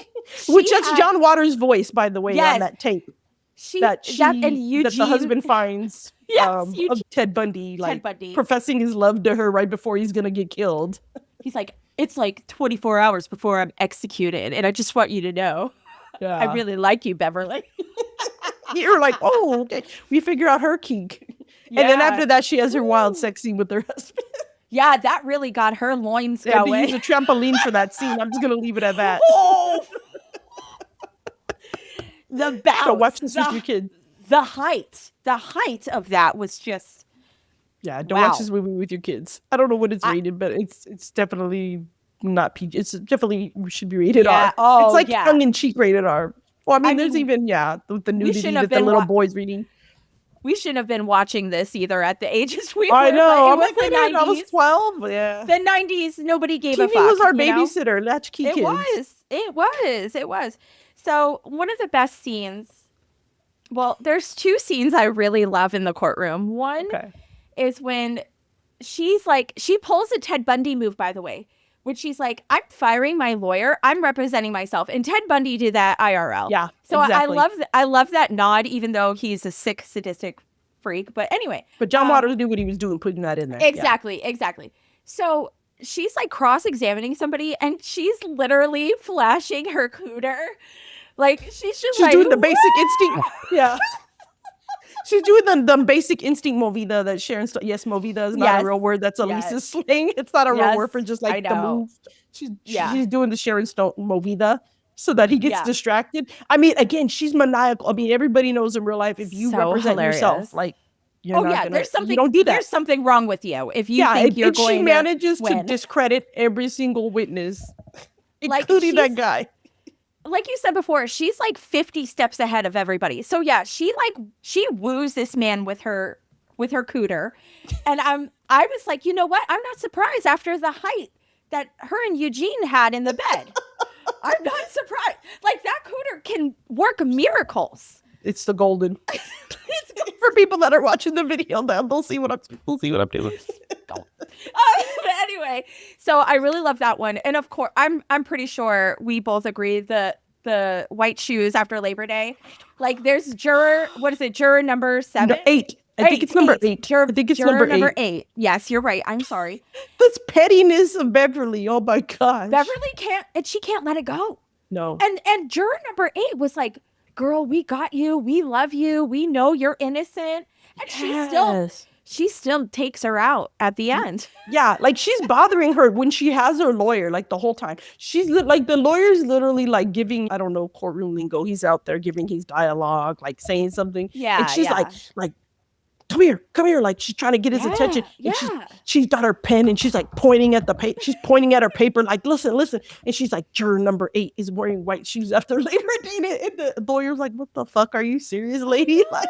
Which that's John Waters' voice, by the way, on that tape. That the husband finds of Ted Bundy, professing his love to her right before he's gonna get killed. He's like, it's like 24 hours before I'm executed, and I just want you to know, I really like you, Beverly. You're like, oh, okay. We figure out her kink. Yeah. And then after that, she has her wild sex scene with her husband. Yeah, that really got her loins going. They had to use a trampoline for that scene. I'm just gonna leave it at that. The bounce. Don't watch this with your kids. The height of that was just. Yeah, don't watch this movie with your kids. I don't know what it's rated, but it's definitely not PG. It's definitely should be rated R. Oh, it's like tongue in cheek rated R. Well, I mean, there's even the nudity that the little boy's reading. We shouldn't have been watching this either at the ages we were. I know. It was the 90s. I was 12. Yeah. The 90s, nobody gave a fuck. TV was our babysitter. Latchkey kids. It was. So one of the best scenes, well, there's two scenes I really love in the courtroom. One is when she pulls a Ted Bundy move, by the way, when she's like, I'm firing my lawyer. I'm representing myself. And Ted Bundy did that IRL. Yeah, so exactly. I love that nod, even though he's a sick, sadistic freak. But anyway. But John Waters knew what he was doing, putting that in there. Exactly. So she's like cross-examining somebody, and she's literally flashing her cooter. Like, she's doing the basic instinct. Yeah. She's doing the basic instinct movida that Sharon movida is not a real word. That's Elisa's slang. It's not a real word for just like the move. She's doing the Sharon Stone movida so that he gets distracted. I mean, again, she's maniacal. I mean, everybody knows in real life if you represent yourself, like there's something. You don't do that. There's something wrong with you if you think you're going. She manages to discredit every single witness, including that guy. Like you said before, she's like 50 steps ahead of everybody. So yeah, she woos this man with her cooter. And I was like, you know what? I'm not surprised after the height that her and Eugene had in the bed. I'm not surprised. Like, that cooter can work miracles. It's the golden. For people that are watching the video now, they'll see what I'm doing. But anyway, so I really love that one. And of course, I'm pretty sure we both agree that the white shoes after Labor Day, like, there's juror number 7? No, 8. I think it's number 8. I think it's number 8. Yes, you're right. I'm sorry. This pettiness of Beverly. Oh my gosh. Beverly can't let it go. No. And juror number 8 was like, girl, we got you. We love you. We know you're innocent. And she still takes her out at the end. Yeah, like, she's bothering her when she has her lawyer, like, the whole time. She's like, the lawyer's literally like giving, I don't know, courtroom lingo. He's out there giving his dialogue, like saying something. Yeah. And she's like, come here. Like, she's trying to get his attention. And she's got her pen and she's like pointing at the paper. She's pointing at her paper, like, listen. And she's like, juror number 8 is wearing white shoes after Labor Day. And the lawyer's like, what the fuck? Are you serious, lady? Like,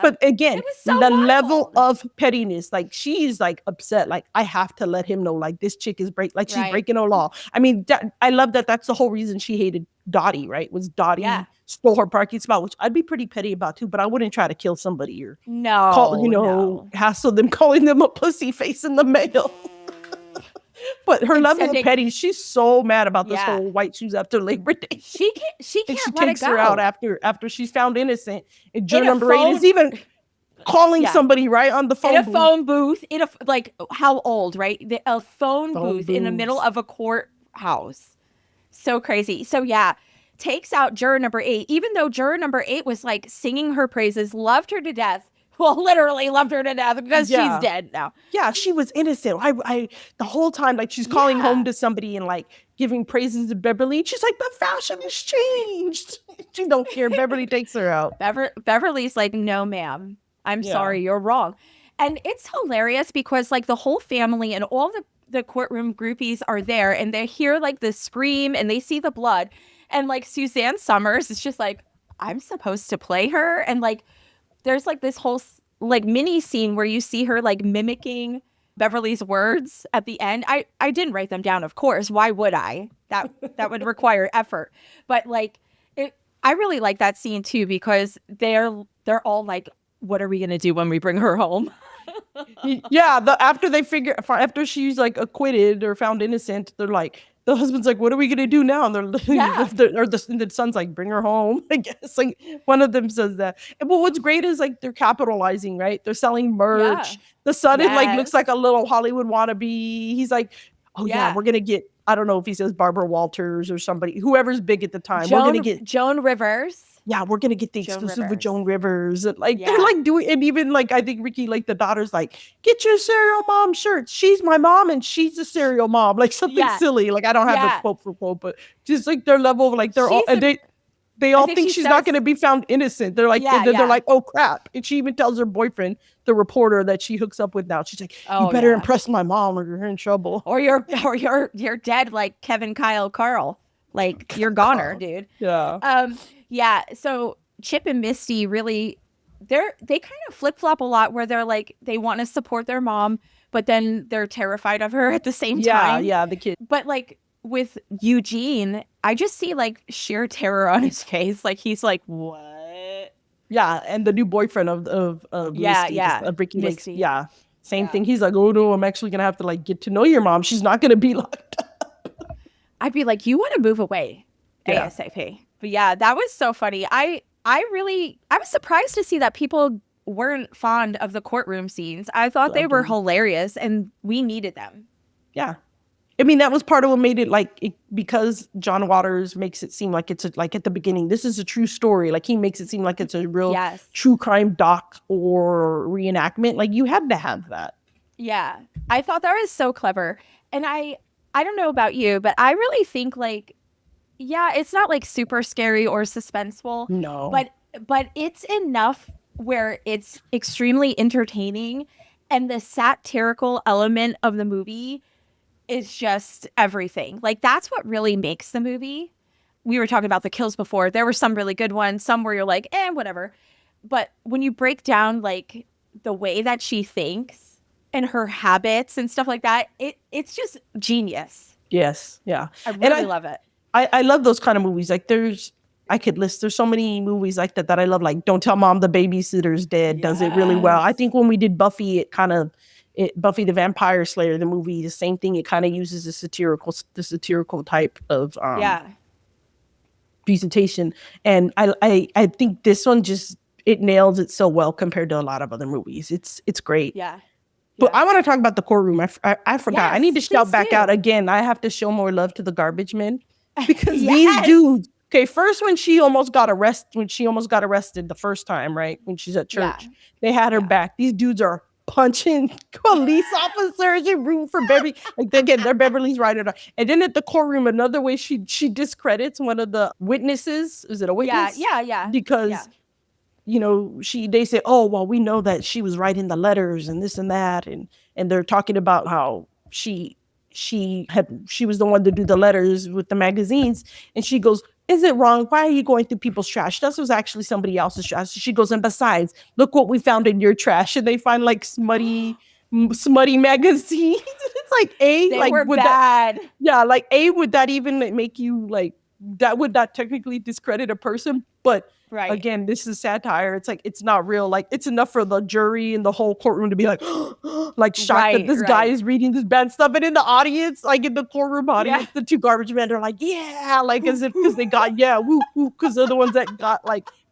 but again, the level of pettiness, like, she's like upset. Like, I have to let him know, like, this chick is she's breaking a law. I mean, I love that. That's the whole reason she hated Dottie, right? Was Dottie stole her parking spot, which I'd be pretty petty about too, but I wouldn't try to kill somebody or hassle them, calling them a pussy face in the mail. But her level of petty, she's so mad about this whole white shoes after Labor Day. She can't she let takes it go. her out after she's found innocent. And juror number 8 is even calling somebody right on the phone in a phone booth. Like, how old, right? A phone booth in the middle of a courthouse. So crazy. So yeah, takes out juror number 8, even though juror number 8 was like singing her praises, loved her to death. Well, literally loved her to death because she's dead now. Yeah, she was innocent. I the whole time, like, she's calling home to somebody and like giving praises to Beverly. She's like, the fashion has changed. She don't care. Beverly takes her out. Beverly's like, no, ma'am. I'm sorry, you're wrong. And it's hilarious because like the whole family and all the courtroom groupies are there and they hear like the scream and they see the blood. And like Suzanne Summers is just like, I'm supposed to play her. And like, there's like this whole like mini scene where you see her like mimicking Beverly's words at the end. I didn't write them down, of course. Why would I? That would require effort. But like, I really like that scene too because they're all like, what are we gonna do when we bring her home? Yeah, after she's like acquitted or found innocent, they're like, the husband's like, what are we gonna do now? And the son's like, bring her home. I guess like one of them says that. But what's great is like they're capitalizing, right? They're selling merch. Yeah. The son is like looks like a little Hollywood wannabe. He's like, oh yeah, we're gonna get, I don't know if he says Barbara Walters or somebody, whoever's big at the time. We're gonna get Joan Rivers. Yeah, we're gonna get the exclusive with Joan Rivers. And like they're like doing, and even like I think Ricky, like the daughter's like, get your serial mom shirt. She's my mom and she's a serial mom. Like something silly. Like I don't have the quote for quote, but just like their level of like they're all They all think she's not going to be found innocent. They're like, they're like, oh crap. And she even tells her boyfriend, the reporter that she hooks up with now. She's like, you better impress my mom or you're in trouble. Or you're dead like Kevin Kyle Carl. Like you're goner, dude. Yeah. Yeah. So Chip and Misty really, they kind of flip flop a lot where they're like, they want to support their mom, but then they're terrified of her at the same time. Yeah, the kid. But like with Eugene, I just see like sheer terror on his face. Like he's like, what? Yeah, and the new boyfriend of Misty, Ricky Misty. Yeah, same thing. He's like, oh no, I'm actually gonna have to like get to know your mom. She's not gonna be locked up. I'd be like, you want to move away ASAP. But yeah, that was so funny. I was surprised to see that people weren't fond of the courtroom scenes. I thought they were hilarious and we needed them. Yeah. I mean, that was part of what made it like, because John Waters makes it seem like it's like at the beginning, this is a true story. Like he makes it seem like it's a real true crime doc or reenactment. Like you had to have that. Yeah. I thought that was so clever. And I don't know about you, but I really think like, yeah, it's not like super scary or suspenseful. No. But it's enough where it's extremely entertaining and the satirical element of the movie is just everything. Like that's what really makes the movie. We were talking about the kills before. There were some really good ones, some where you're like, whatever. But when you break down like the way that she thinks and her habits and stuff like that, it's just genius. Yes. Yeah. I really love it. I love those kind of movies. Like there's so many movies like that I love. Like Don't Tell Mom the Babysitter's Dead does it really well. I think when we did Buffy, Buffy the Vampire Slayer, the movie, the same thing. It kind of uses the satirical type of presentation. And I think this one it nails it so well compared to a lot of other movies. It's great. Yeah. But I want to talk about the courtroom. I forgot. Yes, I need to shout back out again. I have to show more love to the garbage men because these dudes. Okay, first when she almost got arrested the first time, right? When she's at church, they had her back. These dudes are punching police officers and room for Beverly. Like they're Beverly's right. And then at the courtroom, another way she discredits one of the witnesses. Is it a witness? Yeah. Because they say, oh well, we know that she was writing the letters and this and that, and they're talking about how she was the one to do the letters with the magazines, and she goes, is it wrong? Why are you going through people's trash? This was actually somebody else's trash. She goes, and besides, look what we found in your trash. And they find like smutty magazines. It's like, they were bad. Would that even make you like, that would not technically discredit a person? But again, this is satire. It's like, it's not real. Like it's enough for the jury and the whole courtroom to be like, like shocked that this guy is reading this bad stuff. And in the audience, like in the courtroom audience, the two garbage men are like, yeah, like as if because they got, woo, because they're the ones that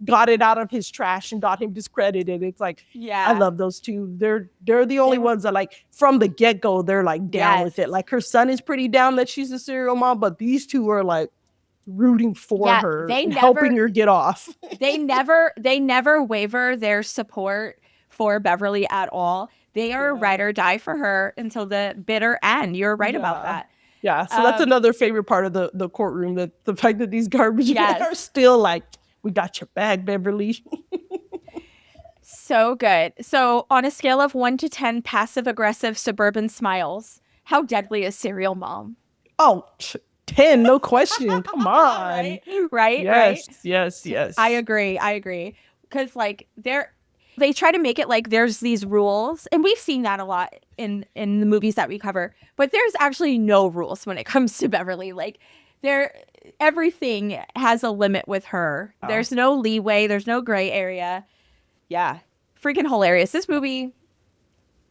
got it out of his trash and got him discredited. It's like, I love those two. They're the only ones that like from the get-go, they're like down with it. Like her son is pretty down that she's a serial mom, but these two are like rooting for her and helping her get off. they never waver their support for Beverly at all. They are ride or die for her until the bitter end. You're right about that. Yeah. So that's another favorite part of the courtroom, the fact that these garbage men are still like, we got your back, Beverly. So good. So on a scale of 1 to 10 passive-aggressive suburban smiles, how deadly is Serial Mom? Oh, 10, no question. Come on. Right? Yes. I agree. Because like they try to make it like there's these rules, and we've seen that a lot in the movies that we cover, but there's actually no rules when it comes to Beverly. Like everything has a limit with her. Oh. There's no leeway. There's no gray area. Yeah. Freaking hilarious. This movie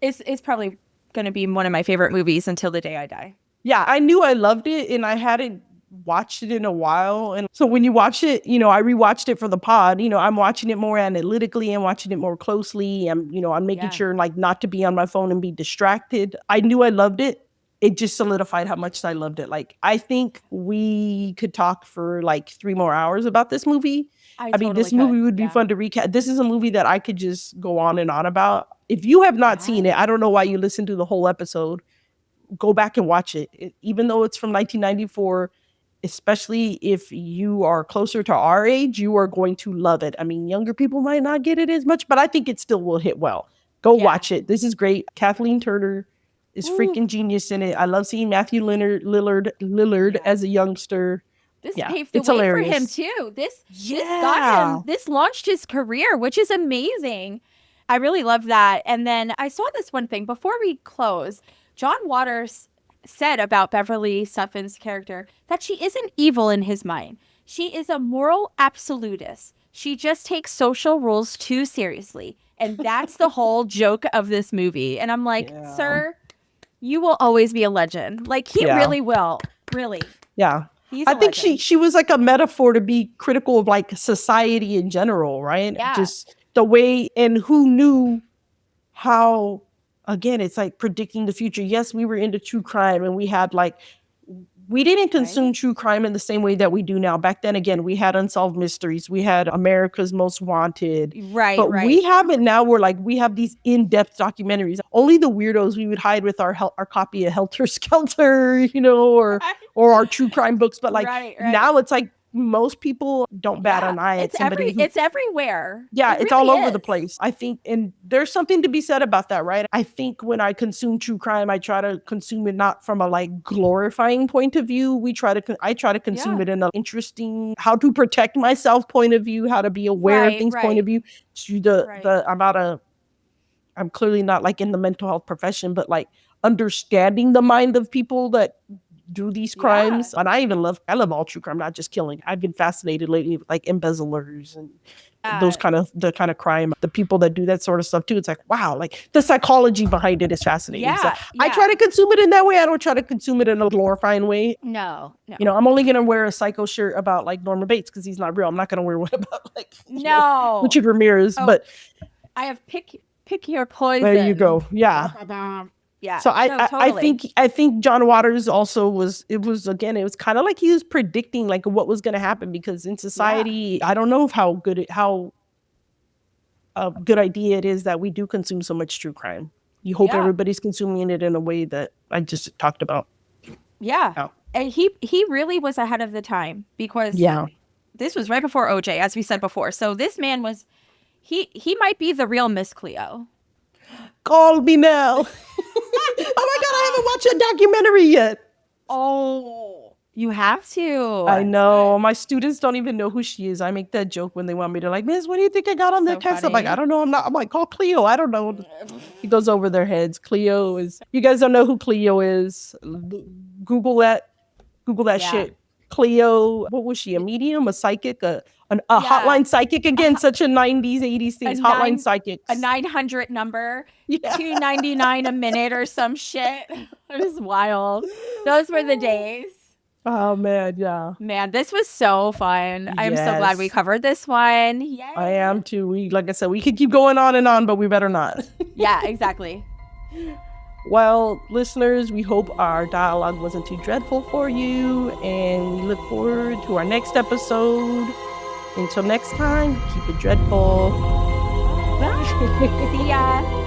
is probably going to be one of my favorite movies until the day I die. Yeah, I knew I loved it, and I hadn't watched it in a while. And so when you watch it, I rewatched it for the pod. I'm watching it more analytically and watching it more closely. I'm making sure like not to be on my phone and be distracted. I knew I loved it. It just solidified how much I loved it. Like, I think we could talk for like 3 more hours about this movie. I mean, this movie would be fun to recap. This is a movie that I could just go on and on about. If you have not seen it, I don't know why you listened to the whole episode. Go back and watch it. Even though it's from 1994, especially if you are closer to our age, you are going to love it. I mean, younger people might not get it as much, but I think it still will hit well. Go watch it. This is great. Kathleen Turner is freaking genius in it. I love seeing Matthew Lillard as a youngster. This paved the way for him too. This launched his career, which is amazing. I really love that. And then I saw this one thing before we close. John Waters said about Beverly Sutphin's character that she isn't evil in his mind. She is a moral absolutist. She just takes social rules too seriously. And that's the whole joke of this movie. And I'm like, sir, you will always be a legend. Like, he really will. Really. Yeah. I think she was like a metaphor to be critical of like society in general, right? Yeah. Just the way, and who knew how, again, it's like predicting the future. Yes, we were into true crime, and we had like, we didn't consume true crime in the same way that we do now. Back then, again, we had Unsolved Mysteries. We had America's Most Wanted. But we have it now where like we have these in-depth documentaries. Only the weirdos we would hide with our copy of Helter Skelter, you know, or our true crime books. But like now it's like most people don't bat an eye at somebody. It's everywhere. Yeah, it's all over the place. I think, and there's something to be said about that, right? I think when I consume true crime, I try to consume it not from a like glorifying point of view. I try to consume it in an interesting, how to protect myself point of view, how to be aware of things point of view. I'm clearly not like in the mental health profession, but like understanding the mind of people that do these crimes. And I love all true crime, not just killing. I've been fascinated lately with like embezzlers and the kind of crime, the people that do that sort of stuff too. It's like, wow, like the psychology behind it is fascinating. So I try to consume it in that way. I don't try to consume it in a glorifying way. No. You know, I'm only going to wear a Psycho shirt about like Norman Bates because he's not real. I'm not going to wear one about like Richard Ramirez. But I have pick your poison. There you go. Yeah. Yeah. So I think John Waters also was kind of like he was predicting like what was going to happen, because in society, I don't know how a good idea it is that we do consume so much true crime. You hope everybody's consuming it in a way that I just talked about. Yeah. And he really was ahead of the time, because this was right before OJ, as we said before. So this man was, he might be the real Miss Cleo. Call me now. Oh my God, I haven't watched a documentary yet. Oh, you have to. I know. My students don't even know who she is. I make that joke when they want me to like, Miss, what do you think I got on the test? I'm like, I don't know. I'm like, call Cleo. I don't know. It goes over their heads. Cleo is, you guys don't know who Cleo is. Google that shit. Cleo, what was she? A medium, a psychic, a hotline psychic? Again, such a 90s, 80s thing. Hotline psychics. A 900 number, $2.99 a minute or some shit. It was wild. Those were the days. Oh, man, yeah. Man, this was so fun. I'm so glad we covered this one. Yay. I am too. Like I said, we could keep going on and on, but we better not. Yeah, exactly. Well, listeners, we hope our dialogue wasn't too dreadful for you, and we look forward to our next episode. Until next time, keep it dreadful. Bye. See ya.